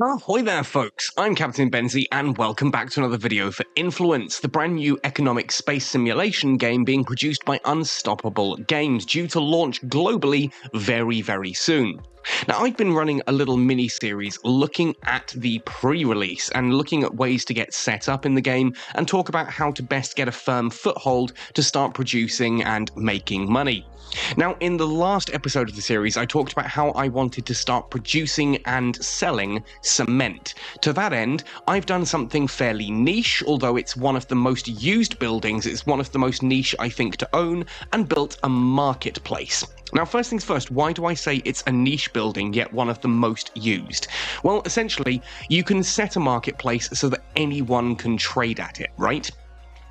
Ahoy there, folks! I'm Captain Benzie, and welcome back to another video for Influence, the brand new economic space simulation game being produced by Unstoppable Games, due to launch globally very soon. Now, I've been running a little mini-series looking at the pre-release and looking at ways to get set up in the game and talk about how to best get a firm foothold to start producing and making money. Now, in the last episode of the series, I talked about how I wanted to start producing and selling cement. To that end, I've done something fairly niche, although it's one of the most used buildings, it's one of the most niche, I think, to own, and built a marketplace. Now, first things first, why do I say it's a niche building, yet one of the most used? Well, essentially, you can set a marketplace so that anyone can trade at it, right?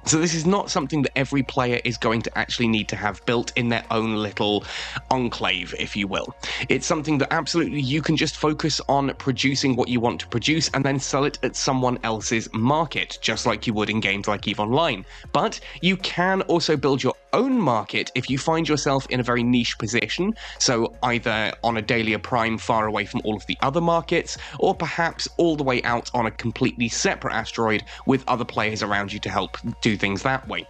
So this is not something that every player is going to actually need to have built in their own little enclave, if you will. It's something that absolutely you can just focus on producing what you want to produce and then sell it at someone else's market, just like you would in games like EVE Online. But you can also build your own market if you find yourself in a very niche position, so either on a Dahlia Prime far away from all of the other markets, or perhaps all the way out on a completely separate asteroid with other players around you to help do things that way.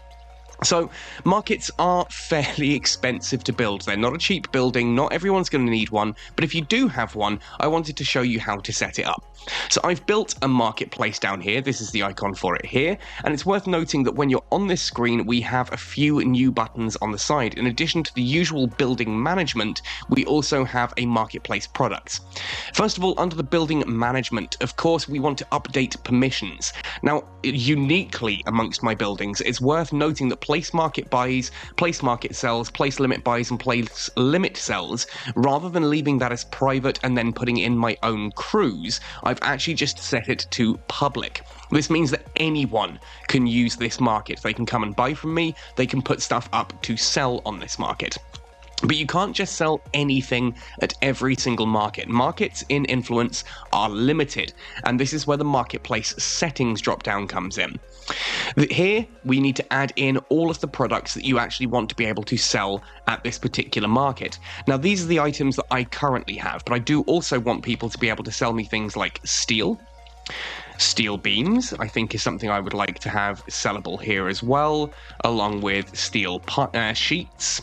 So, markets are fairly expensive to build. They're not a cheap building, not everyone's going to need one, but if you do have one, I wanted to show you how to set it up. So I've built a marketplace down here, this is the icon for it here, and it's worth noting that when you're on this screen, we have a few new buttons on the side. In addition to the usual building management, we also have a marketplace products. First of all, under the building management, of course, we want to update permissions. Now, uniquely amongst my buildings, it's worth noting that place market buys, place market sells, place limit buys, and place limit sells, rather than leaving that as private and then putting in my own crews, I've actually just set it to public. This means that anyone can use this market. They can come and buy from me, they can put stuff up to sell on this market. But you can't just sell anything at every single market. Markets in Influence are limited, and this is where the marketplace settings drop-down comes in. Here, we need to add in all of the products that you actually want to be able to sell at this particular market. Now, these are the items that I currently have, but I do also want people to be able to sell me things like steel. Steel beams, I think, is something I would like to have sellable here as well, along with steel sheets.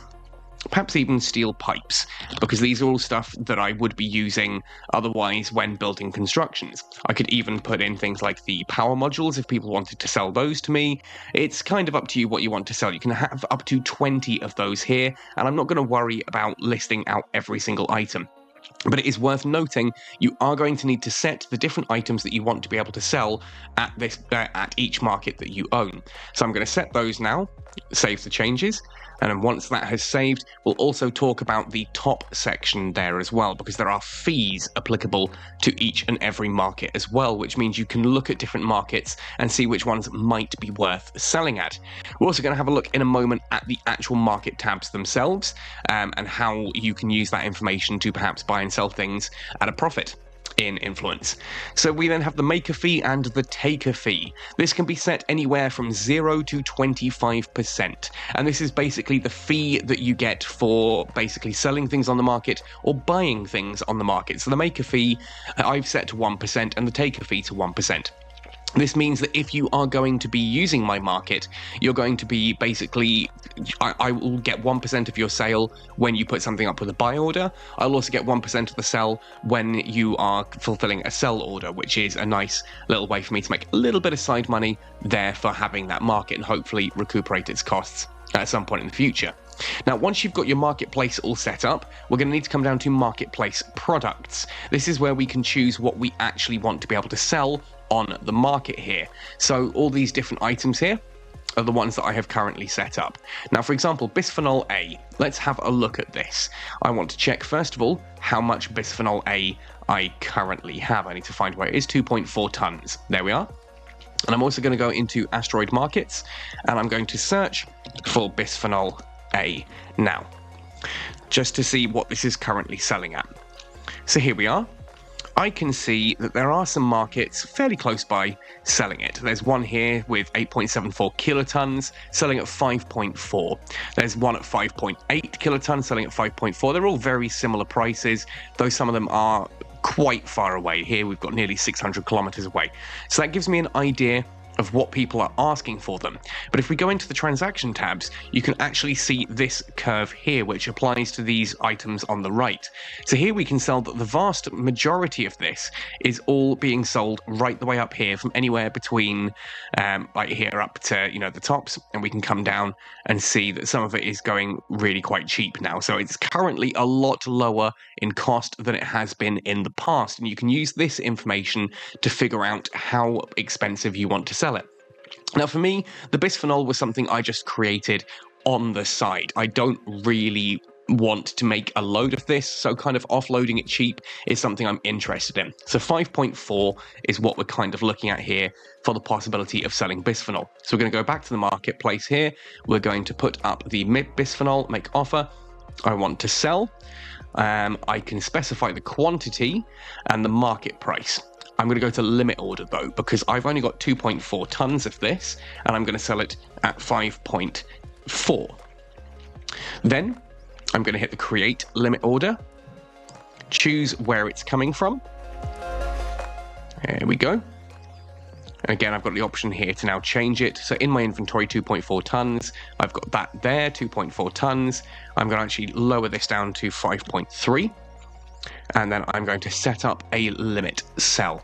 Perhaps even steel pipes, because these are all stuff that I would be using otherwise when building constructions. I could even put in things like the power modules if people wanted to sell those to me. It's kind of up to you what you want to sell. You can have up to 20 of those here, and I'm not going to worry about listing out every single item. But it is worth noting you are going to need to set the different items that you want to be able to sell at at each market that you own. So I'm going to set those now, save the changes, and then once that has saved, we'll also talk about the top section there as well, because there are fees applicable to each and every market as well, which means you can look at different markets and see which ones might be worth selling at. We're also going to have a look in a moment at the actual market tabs themselves, and how you can use that information to perhaps buy and sell things at a profit in Influence. So we then have the maker fee and the taker fee. This can be set anywhere from 0 to 25%, and this is basically the fee that you get for basically selling things on the market or buying things on the market. So the maker fee I've set to 1% and the taker fee to 1%. This means that if you are going to be using my market, you're going to be basically, I will get 1% of your sale when you put something up with a buy order. I'll also get 1% of the sell when you are fulfilling a sell order, which is a nice little way for me to make a little bit of side money there for having that market and hopefully recuperate its costs at some point in the future. Now, once you've got your marketplace all set up, we're going to need to come down to marketplace products. This is where we can choose what we actually want to be able to sell on the market here. So all these different items here are the ones that I have currently set up. Now, for example, bisphenol A. Let's have a look at this. I want to check, first of all, how much bisphenol A I currently have. I need to find where it is, 2.4 tons. There we are. And I'm also going to go into asteroid markets, and I'm going to search for bisphenol A now, just to see what this is currently selling at. So here we are. I can see that there are some markets fairly close by selling it. There's one here with 8.74 kilotons selling at 5.4. There's one at 5.8 kilotons selling at 5.4. They're all very similar prices, though some of them are quite far away. Here we've got nearly 600 kilometers away. So that gives me an idea of what people are asking for them. But if we go into the transaction tabs, you can actually see this curve here, which applies to these items on the right. So here we can sell that the vast majority of this is all being sold right the way up here, from anywhere between like here up to, you know, the tops, and we can come down and see that some of it is going really quite cheap now. So it's currently a lot lower in cost than it has been in the past, and you can use this information to figure out how expensive you want to sell it. Now, for me, the bisphenol was something I just created on the side. I don't really want to make a load of this, so kind of offloading it cheap is something I'm interested in. So 5.4 is what we're kind of looking at here for the possibility of selling bisphenol. So we're going to go back to the marketplace here. We're going to put up the bisphenol, make offer. I want to sell. I can specify the quantity and the market price. I'm going to go to limit order though, because I've only got 2.4 tons of this, and I'm going to sell it at 5.4. Then I'm going to hit the create limit order, choose where it's coming from. There we go. And again, I've got the option here to now change it. So in my inventory, 2.4 tons, I've got that there, 2.4 tons. I'm going to actually lower this down to 5.3. And then I'm going to set up a limit sell.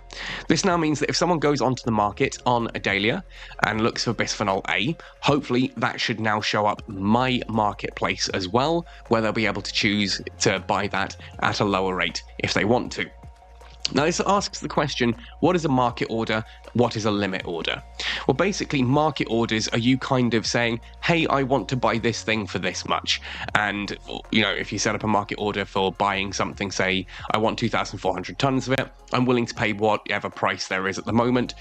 This now means that if someone goes onto the market on Adalia and looks for bisphenol A, hopefully that should now show up my marketplace as well, where they'll be able to choose to buy that at a lower rate if they want to. Now, this asks the question, what is a market order? What is a limit order? Well, basically, market orders are you kind of saying, hey, I want to buy this thing for this much. And, you know, if you set up a market order for buying something, say, I want 2,400 tons of it, I'm willing to pay whatever price there is at the moment,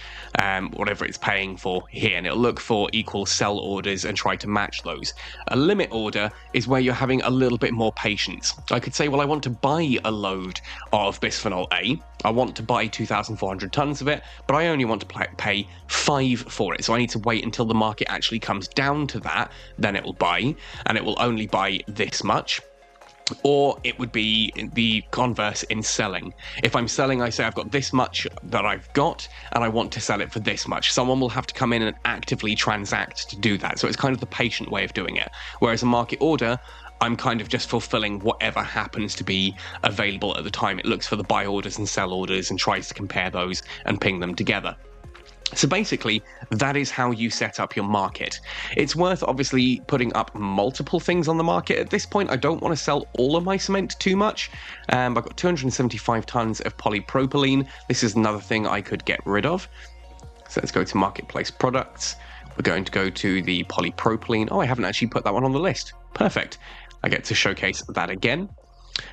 whatever it's paying for here. And it'll look for equal sell orders and try to match those. A limit order is where you're having a little bit more patience. I could say, well, I want to buy a load of bisphenol A. I want to buy 2,400 tons of it, but I only want to pay 5 for it. So I need to wait until the market actually comes down to that, then it will buy, and it will only buy this much. Or it would be the converse in selling. If I'm selling, I say I've got this much that I've got, and I want to sell it for this much. Someone will have to come in and actively transact to do that. So it's kind of the patient way of doing it. Whereas a market order, I'm kind of just fulfilling whatever happens to be available at the time. It looks for the buy orders and sell orders and tries to compare those and ping them together. So basically, that is how you set up your market. It's worth obviously putting up multiple things on the market. At this point, I don't want to sell all of my cement too much. I've got 275 tons of polypropylene. This is another thing I could get rid of. So let's go to marketplace products. We're going to go to the polypropylene. Oh, I haven't actually put that one on the list. Perfect. I get to showcase that again.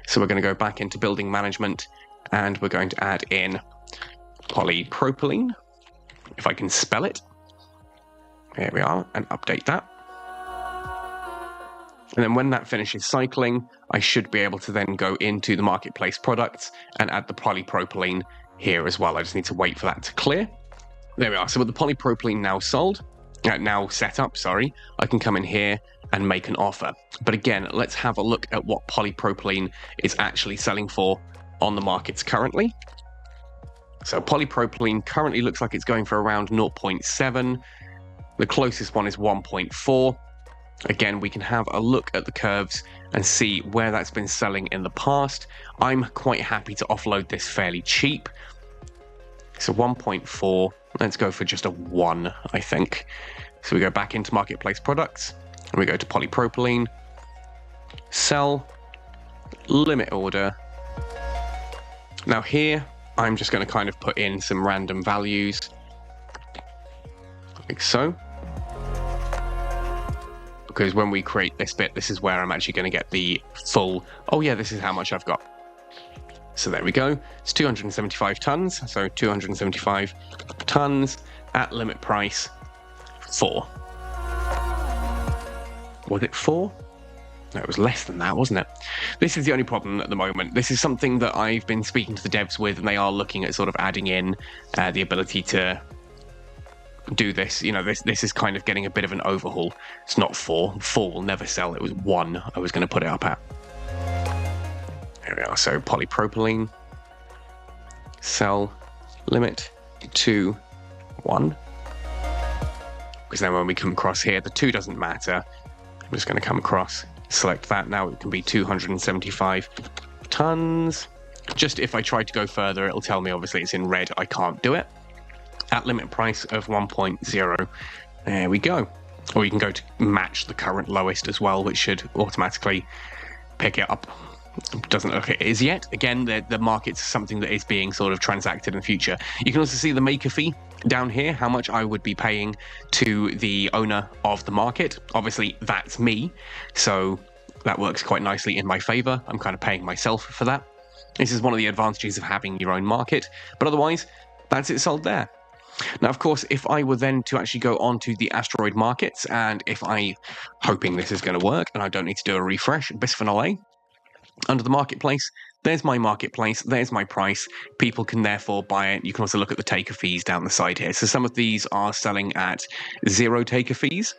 So we're going to go back into building management, and we're going to add in polypropylene, if I can spell it. There we are, and update that. And then when that finishes cycling, I should be able to then go into the marketplace products and add the polypropylene here as well. I just need to wait for that to clear. There we are. So with the polypropylene now sold, now set up, sorry, I can come in here and make an offer. But again, let's have a look at what polypropylene is actually selling for on the markets currently. So polypropylene currently looks like it's going for around 0.7. The closest one is 1.4. Again, we can have a look at the curves and see where that's been selling in the past. I'm quite happy to offload this fairly cheap. So 1.4, let's go for just a 1, I think. So we go back into marketplace products, and we go to polypropylene, sell, limit order. Now here, I'm just going to kind of put in some random values, like so. Because when we create this bit, this is where I'm actually going to get the full, oh yeah, this is how much I've got. So there we go. It's 275 tons. So 275 tons at limit price 4. Was it 4? No, it was less than that, wasn't it? This is the only problem at the moment. This is something that I've been speaking to the devs with, and they are looking at sort of adding in the ability to do this. You know, this is kind of getting a bit of an overhaul. It's not 4. 4 will never sell. It was 1 I was going to put it up at. There we are. So polypropylene, sell limit to 1. Because then when we come across here, the 2 doesn't matter. I'm just going to come across, select that. Now it can be 275 tons. Just if I try to go further, it'll tell me obviously it's in red. I can't do it. At limit price of 1.0. There we go. Or you can go to match the current lowest as well, which should automatically pick it up. Doesn't look like it is yet. Again, the market's something that is being sort of transacted in the future. You can also see the maker fee down here, how much I would be paying to the owner of the market. Obviously, that's me, so that works quite nicely in my favor. I'm kind of paying myself for that. This is one of the advantages of having your own market, but otherwise, that's it sold there. Now, of course, if I were then to actually go on to the asteroid markets, and if hoping this is going to work, and I don't need to do a refresh, bisphenol A, under the marketplace, there's my marketplace, there's my price. People can therefore buy it. You can also look at the taker fees down the side here. So some of these are selling at 0 taker fees.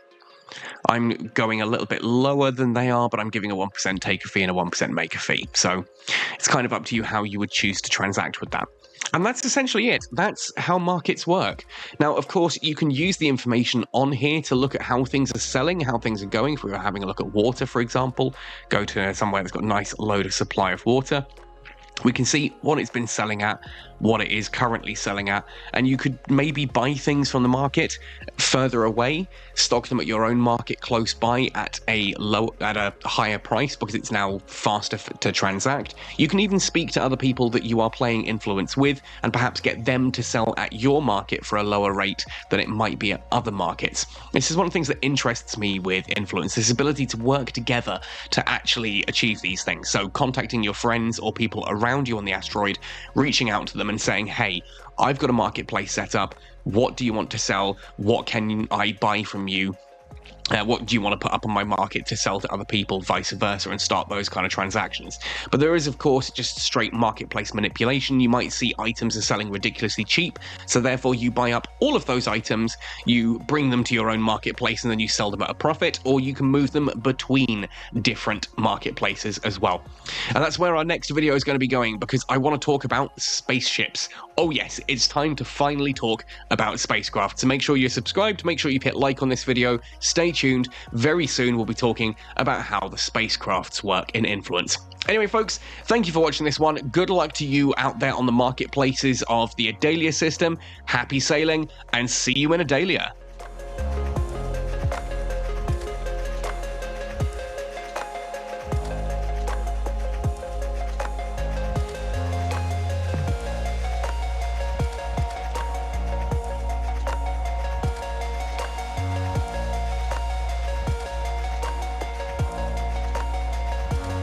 I'm going a little bit lower than they are, but I'm giving a 1% taker fee and a 1% maker fee. So it's kind of up to you how you would choose to transact with that. And that's essentially it. That's how markets work. Now, of course, you can use the information on here to look at how things are selling, how things are going. If we were having a look at water, for example, go to somewhere that's got a nice load of supply of water. We can see what it's been selling at, what it is currently selling at, and you could maybe buy things from the market further away, stock them at your own market close by at a higher price because it's now faster to transact. You can even speak to other people that you are playing influence with and perhaps get them to sell at your market for a lower rate than it might be at other markets. This is one of the things that interests me with influence, this ability to work together to actually achieve these things. So contacting your friends or people around you on the asteroid, reaching out to them and saying, hey, I've got a marketplace set up. What do you want to sell? What can I buy from you? What do you want to put up on my market to sell to other people, vice versa, and start those kind of transactions. But there is, of course, just straight marketplace manipulation. You might see items are selling ridiculously cheap, so therefore you buy up all of those items, you bring them to your own marketplace, and then you sell them at a profit, or you can move them between different marketplaces as well. And that's where our next video is going to be going, because I want to talk about spaceships. Oh yes, it's time to finally talk about spacecraft. So make sure you're subscribed, make sure you hit like on this video, stay tuned. Very soon we'll be talking about how the spacecrafts work in Influence. Anyway, folks, thank you for watching this one. Good luck to you out there on the marketplaces of the Adalia system. Happy sailing, and see you in Adalia.